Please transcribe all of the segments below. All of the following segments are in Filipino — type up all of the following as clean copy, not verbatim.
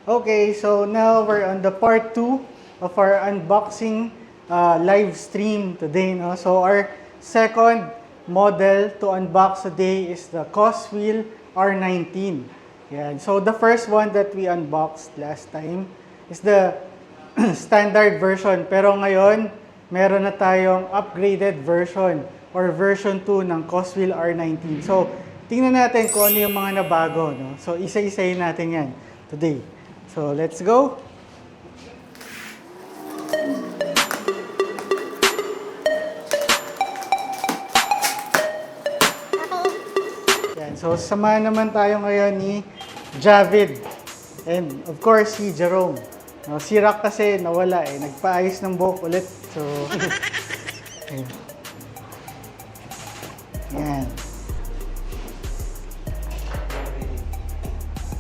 Okay, so now we're on the part 2 of our unboxing live stream today. No? So our second model to unbox today is the Coswheel R19. Yan. So the first one that we unboxed last time is the standard version. Pero ngayon, meron na tayong upgraded version or version 2 ng Coswheel R19. So tingnan natin kung ano yung mga nabago. No? So isa-isayin natin yan today. So, let's go. Yan. So, samahan naman tayo ngayon ni Javid. And, of course, si Jerome. No, si Rock kasi nawala eh. Nagpaayos ng buhok ulit. So, ayun. Yan.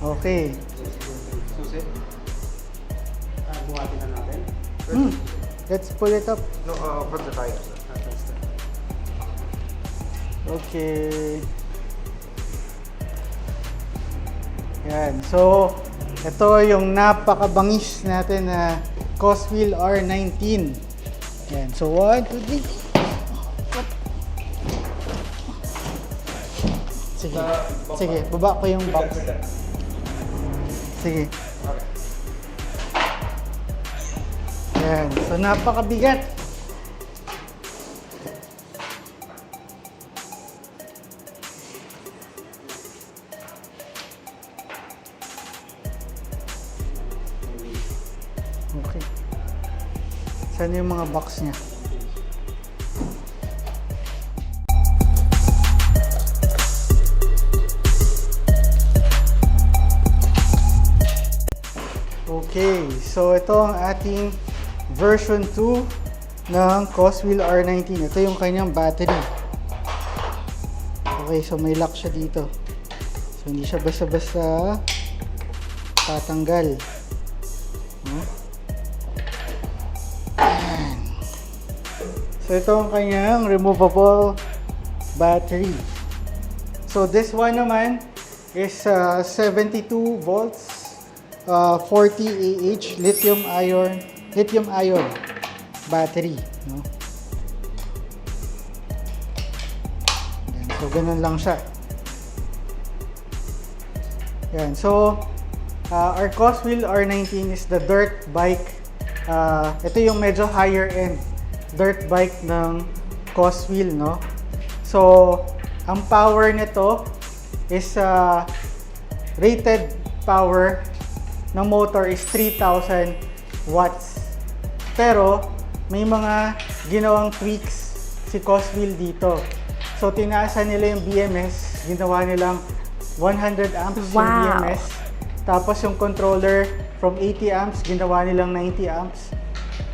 Okay. Buhatin na natin. Let's pull it up. No, from the tires. Okay. Yan. So, ito yung napakabangis natin na Coswheel R19. Yan. So, 1, 2, 3. Sige. Sige, baba ko yung box. Sige. Yan. So, napakabigat. Okay. Saan yung mga box niya? Okay. So, ito ang ating version 2 ng Coswheel R19. Ito yung kanyang battery. Okay, so may lock siya dito. So hindi siya basta-basta tatanggal. Ayan. So ito ang kanyang removable battery. So this one naman is 72 volts, 40 Ah lithium ion battery, no? Yan, so ganun lang siya. Yan, so our Coswheel R19 is the dirt bike. Ito yung medyo higher end dirt bike ng Coswheel, no? So ang power nito is rated power ng motor is 3,000 watts. Pero may mga ginawang tweaks si Coswheel dito. So tinaasan nila yung BMS, ginawa nilang 100 amps yung BMS. Tapos yung controller from 80 amps, ginawa nilang 90 amps.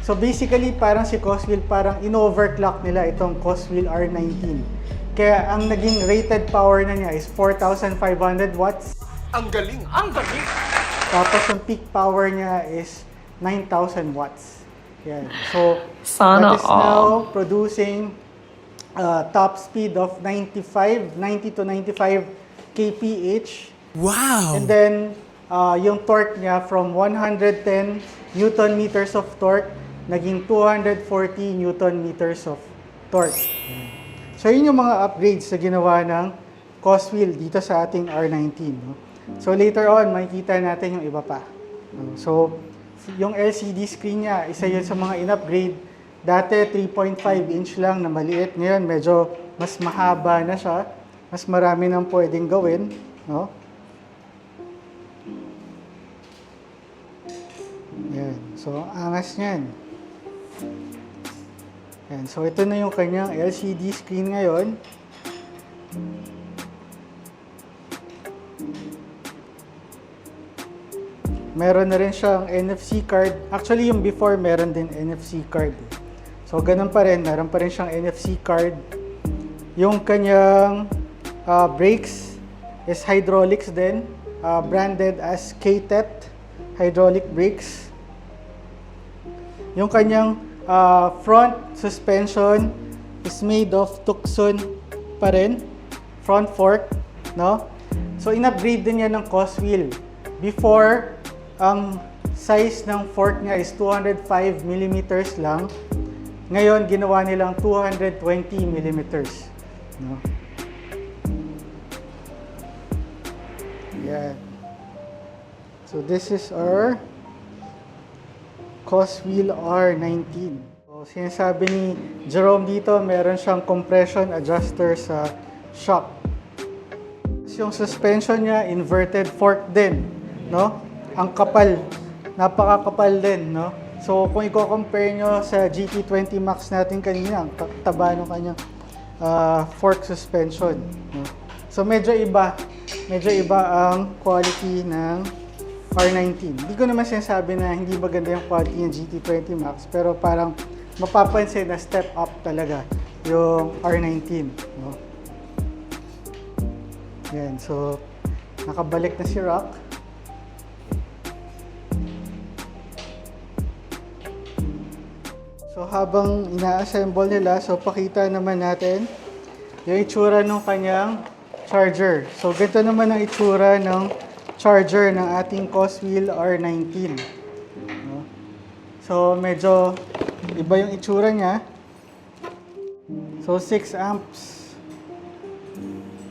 So basically parang si Coswheel parang in-overclock nila itong Coswheel R19. Kaya ang naging rated power na niya is 4,500 watts. Ang galing! Ang galing! Tapos yung peak power niya is 9,000 watts. Yan. So, Sana that is now producing top speed of 90 to 95 kph. Wow! And then, yung torque niya from 110 Newton meters of torque, naging 240 Newton meters of torque. So, yun yung mga upgrades na ginawa ng Coswheel dito sa ating R19. No? So, later on, makikita natin yung iba pa. So, yung LCD screen niya, isa yun sa mga in-upgrade. Dati 3.5 inch lang na maliit. Ngayon, medyo mas mahaba na siya. Mas marami nang pwedeng gawin. No? Yan. So, ang angas niyan. Yan. So, ito na yung kanyang LCD screen ngayon. Meron na rin siyang NFC card. Actually, yung before, meron din NFC card. So, ganun pa rin. Meron pa rin siyang NFC card. Yung kanyang brakes is hydraulics din. Branded as KTET hydraulic brakes. Yung kanyang front suspension is made of Tucson pa rin. Front fork, no? So, in-upgrade din yan ng Coswheel. Before, ang size ng fork niya is 205 millimeters lang. Ngayon, ginawa nilang 220 millimeters. No? Yan. So, this is our Coswheel R19. So, sinasabi ni Jerome dito, meron siyang compression adjuster sa shock. Yung suspension niya, inverted fork din, no? Ang kapal, napakakapal din, no? So, kung i-compare nyo sa GT20 Max natin kanina, ang taba ng kanyang fork suspension, no? So, medyo iba ang quality ng R19. Hindi ko naman sinasabi na hindi maganda yung quality ng GT20 Max, pero parang mapapansin na step up talaga yung R19, no? Yan, so nakabalik na si Rock. So habang ina-assemble nila, so pakita naman natin yung itsura ng kanyang charger. So ganito naman ang itsura ng charger ng ating Coswheel R19. No? So medyo iba yung itsura niya. So 6 amps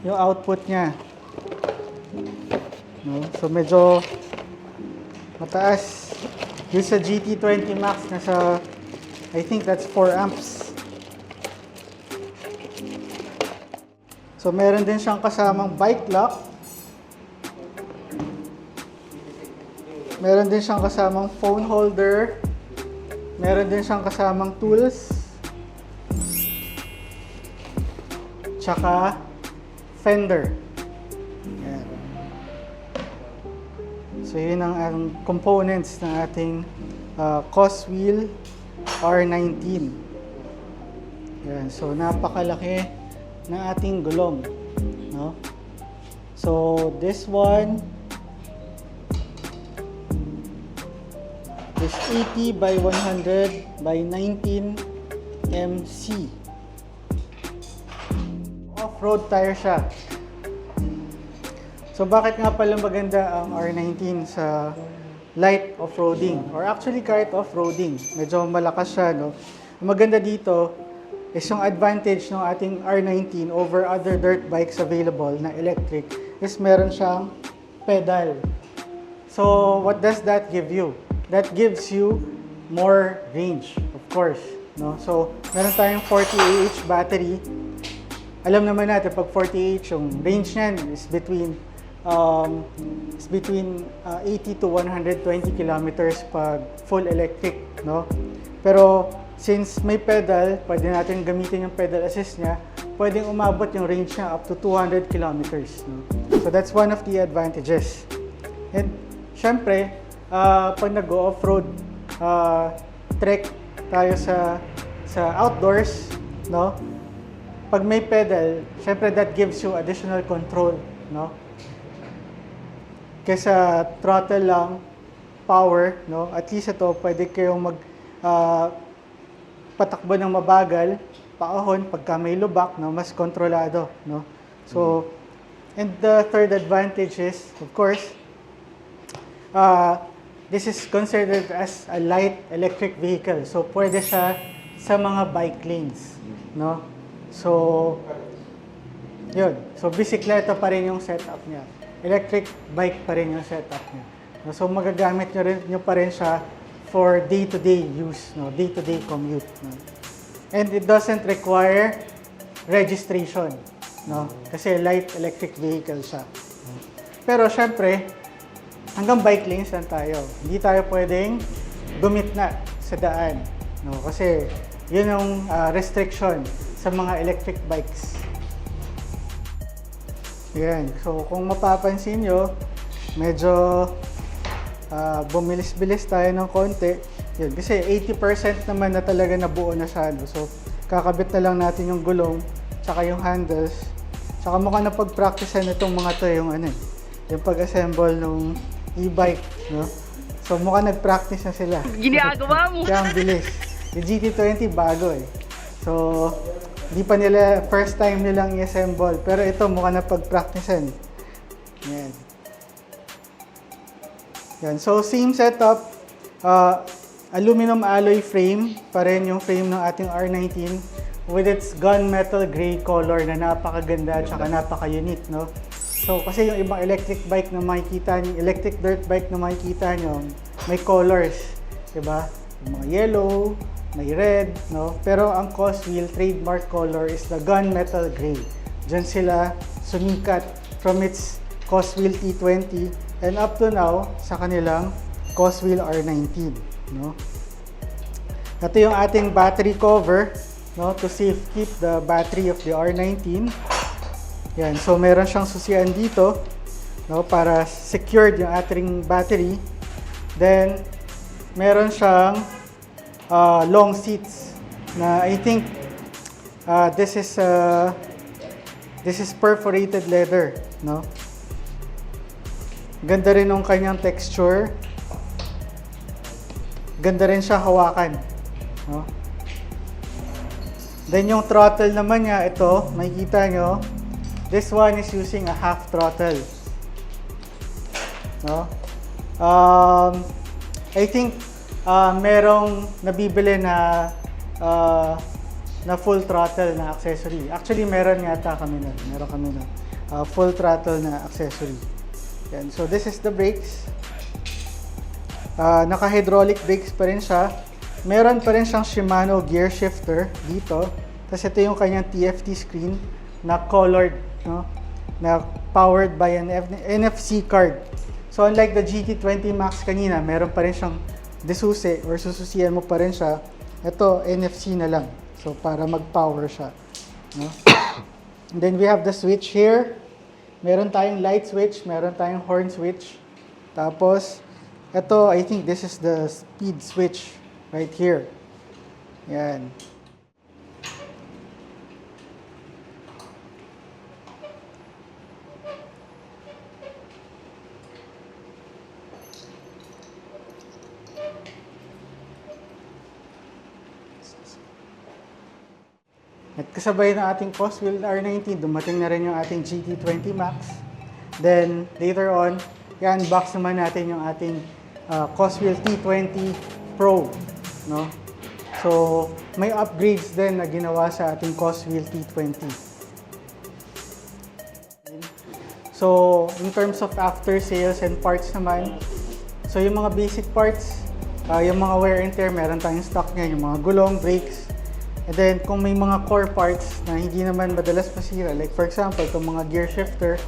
yung output niya. No? So medyo mataas. Yung sa GT20 Max nasa, I think that's 4 amps. So meron din siyang kasamang bike lock. Meron din siyang kasamang phone holder. Meron din siyang kasamang tools. Tsaka fender. Yan. So yun ang components ng ating Coswheel R19. Yan. So napakalaki ng ating gulong, no? So this one is 80 by 100 by 19 MC. Off-road tire siya. So bakit nga pala maganda ang R19 sa light off-roading? Or actually kahit off-roading, medyo malakas siya, no? Ang maganda dito is yung advantage ng ating R19 over other dirt bikes available na electric is meron siyang pedal. So what does that give you? That gives you more range, of course, no? So meron tayong 40 AH battery. Alam naman natin pag 40 AH yung range niyan is between 80 to 120 kilometers pag full electric, no? Pero since may pedal, pwede natin gamitin yung pedal assist niya, pwedeng umabot yung range niya up to 200 kilometers, no? So that's one of the advantages. And syempre, pag nag-off-road trek tayo sa outdoors, no? Pag may pedal, syempre that gives you additional control, no? Kaysa throttle lang, power, no? At least ito, pwede kayong patakbo ng mabagal, paahon, pagka may lubak, no? Mas kontrolado, no? So, and the third advantage is, of course, this is considered as a light electric vehicle. So, pwede siya sa mga bike lanes, no? So, yun. So, bisikleta pa rin yung setup niya. Electric bike pa rin yung setup niya. So, magagamit nyo pa rin siya for day-to-day use, no? Day-to-day commute. No? And it doesn't require registration, no? Kasi light electric vehicle siya. Pero, syempre, hanggang bike lanes lang tayo. Hindi tayo pwedeng gumitna sa daan, no? Kasi, yun yung restriction sa mga electric bikes. Yan. So, kung mapapansin nyo, medyo bumilis-bilis tayo ng konti. Yun. Kasi 80% naman na talaga nabuo na siya. No? So, kakabit na lang natin yung gulong, tsaka yung handles. Tsaka mukha na pag-practicean itong mga to, yung yung pag-assemble ng e-bike. No? So, mukha nag-practice na sila. Ginagawa mo! Kaya ang bilis. Yung GT20 bago eh. So, di pa nila, first time nilang i-assemble. Pero ito, mukha na pag-practicean. Yan. Yan. So, same setup. Aluminum alloy frame pa rin yung frame ng ating R19 with its gunmetal gray color na napakaganda at saka napaka-unique, no? So, kasi yung ibang electric bike na makikita niyo, electric dirt bike na makikita niyo, may colors, 'di ba? Yung mga yellow, may red, no? Pero ang Coswheel trademark color is the gunmetal gray. Diyan sila sumikat from its Coswheel T20 and up to now sa kanilang Coswheel R19, no? Ito yung ating battery cover, no, to keep the battery of the R19. Yan, so meron siyang susian dito, no, para secured yung ating battery. Then meron siyang long seats na I think this is perforated leather, no? Ganda rin yung kanyang texture. Ganda rin siya hawakan, no? Then yung throttle naman niya, ito, makikita nyo, this one is using a half throttle, no? I think merong nabibili na full throttle na accessory. Actually, meron yata kami na. Meron kami na full throttle na accessory. Yan. So, this is the brakes. Naka-hydraulic brakes pa rin siya. Meron pa rin siyang Shimano gear shifter dito. Tapos ito yung kanyang TFT screen na colored, no? Na powered by an NFC card. So, unlike the GT20 Max kanina, meron pa rin siyang desusi or sususian mo pa rin siya. Ito, NFC na lang. So, para mag-power siya, no? And then we have the switch here. Meron tayong light switch, meron tayong horn switch. Tapos, ito, I think this is the speed switch right here. Yan. At kasabay ng ating Coswheel R19, dumating na rin yung ating GT20 Max. Then, later on, i-unbox naman natin yung ating Coswheel T20 Pro, no? So, may upgrades din na ginawa sa ating Coswheel T20. So, in terms of after sales and parts naman, so yung mga basic parts, yung mga wear and tear, meron tayong stock niyan, yung mga gulong, brakes. And then, kung may mga core parts na hindi naman madalas masira, like for example, itong mga gear shifter,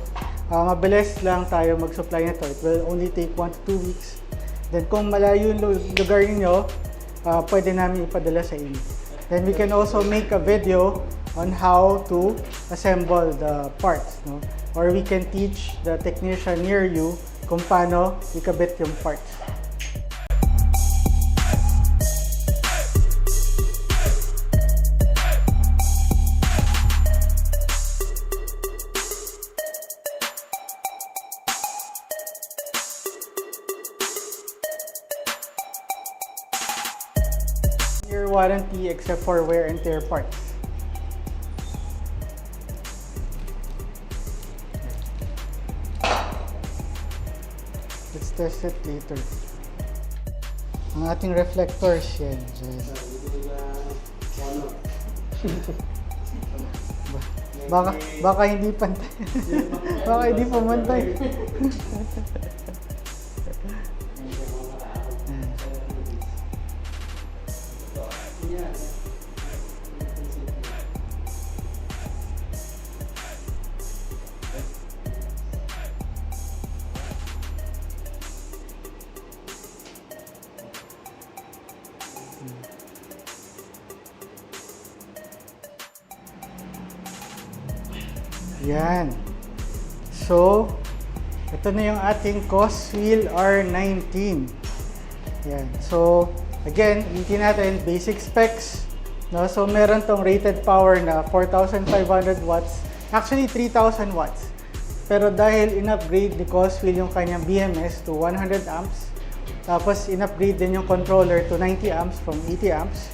mabilis lang tayo mag-supply nito. It will only take 1 to 2 weeks. Then, kung malayo yung lugar ninyo, pwede namin ipadala sa inyo. Then, we can also make a video on how to assemble the parts, no? Or we can teach the technician near you kung paano ikabit yung parts. Your warranty except for wear and tear parts. Let's test it later. Ang ating reflectors yan. Baka hindi pantay. Baka hindi pumantay. Yan. So, ito na yung ating Coswheel R19. Yan. So, again, hindi natin basic specs. No? So, meron tong rated power na 4,500 watts. Actually, 3,000 watts. Pero dahil in-upgrade ni Coswheel yung kanyang BMS to 100 amps, tapos in-upgrade din yung controller to 90 amps from 80 amps,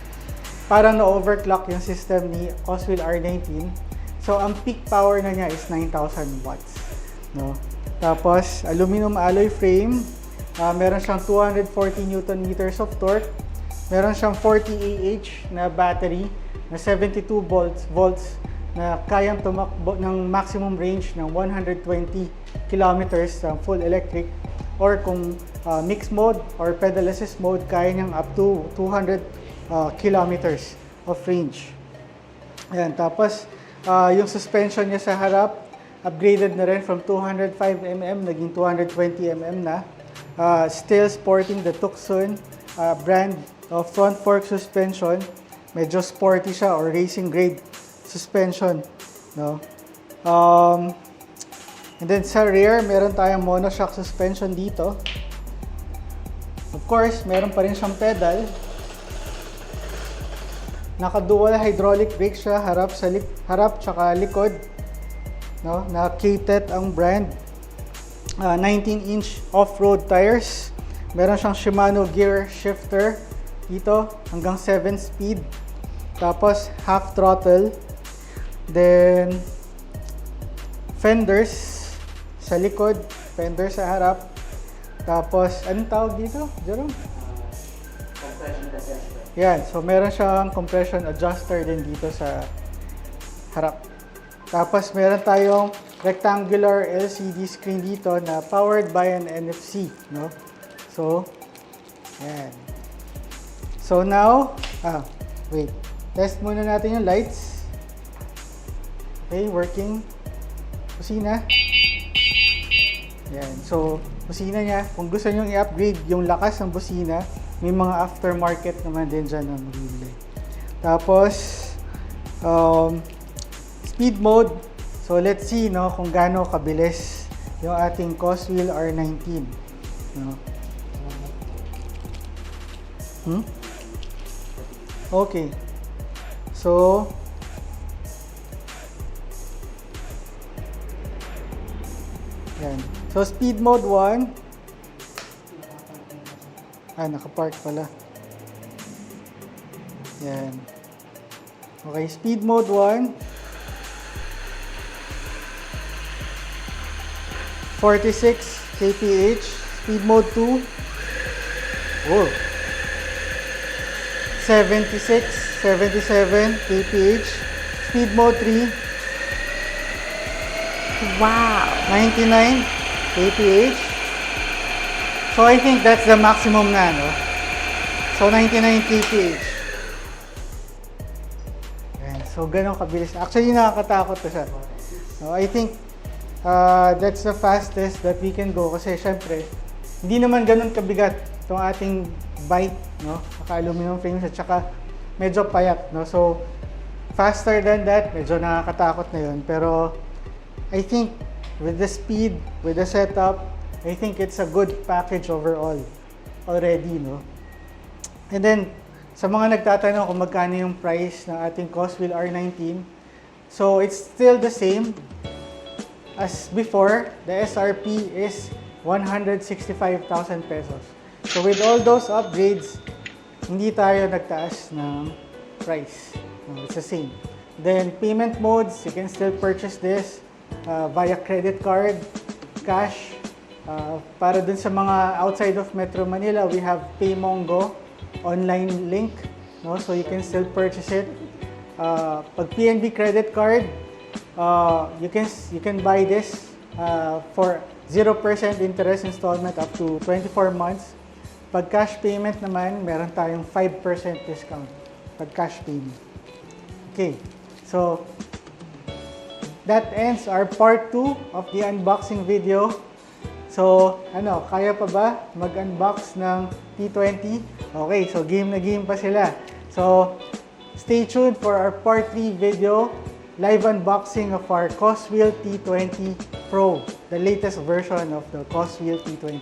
parang na-overclock yung system ni Coswheel R19. So, ang peak power na niya is 9,000 watts. No? Tapos, aluminum alloy frame. Meron siyang 240 Newton meters of torque. Meron siyang 40 AH na battery na 72 volts na kayang tumakbo ng maximum range ng 120 kilometers sa full electric, or kung mixed mode or pedal assist mode, kaya niyang up to 200 kilometers of range. Ayan, tapos yung suspension niya sa harap, upgraded na rin from 205mm, naging 220mm na. Still sporting the Tucson brand of front fork suspension. Medyo sporty siya, or racing grade suspension, no? And then sa rear, meron tayong monoshock suspension dito. Of course, meron pa rin siyang pedal. Naka-dual hydraulic brake siya, harap tsaka likod, no? Na K-TET ang brand. 19-inch off-road tires. Meron siyang Shimano gear shifter dito, hanggang 7 speed. Tapos half throttle. Then fenders sa likod, fender sa harap. Tapos anong tawag dito, Jerome? Compression adjuster. Yan, so meron siyang compression adjuster din dito sa harap. Tapos meron tayong rectangular LCD screen dito na powered by an NFC, no? So, yan. So now, wait. Test muna natin yung lights. Okay, working. Kusina. Yan. So, busina niya. Kung gusto nyo i-upgrade yung lakas ng busina, may mga aftermarket naman din dyan na mabibili. Tapos, speed mode. So, let's see, no, kung gaano kabilis yung ating Coswheel R19. No? Okay. So, yan. So, speed mode 1. Nakapark pala. Yan. Okay, speed mode 1. 46 kph. Speed mode 2. Oh. 77 kph. Speed mode 3. Wow! 99 kph. So I think that's the maximum na, no? So 99 kph. Ayan, so ganun kabilis. Actually, nakakatakot to siya. No, I think that's the fastest that we can go, kasi syempre, hindi naman ganun kabigat itong ating bike, no? Naka-aluminum frame siya, tsaka medyo payat, no? So faster than that, medyo nakakatakot na yun. Pero I think with the speed, with the setup, I think it's a good package overall already, no? And then, sa mga nagtatanong kung magkano yung price ng ating Coswheel R19, so it's still the same as before. The SRP is 165,000 pesos. So with all those upgrades, hindi tayo nagtaas ng price. No, it's the same. Then payment modes, you can still purchase this via credit card, cash. Para dun sa mga outside of Metro Manila, we have PayMongo online link, no? So you can still purchase it. Pag PNB credit card, you can buy this for 0% interest installment up to 24 months. Pag cash payment naman, meron tayong 5% discount pag cash payment. Okay, so that ends our part 2 of the unboxing video. So, kaya pa ba mag-unbox ng T20? Okay, so game na game pa sila. So, stay tuned for our part 3 video, live unboxing of our Coswheel T20 Pro, the latest version of the Coswheel T20.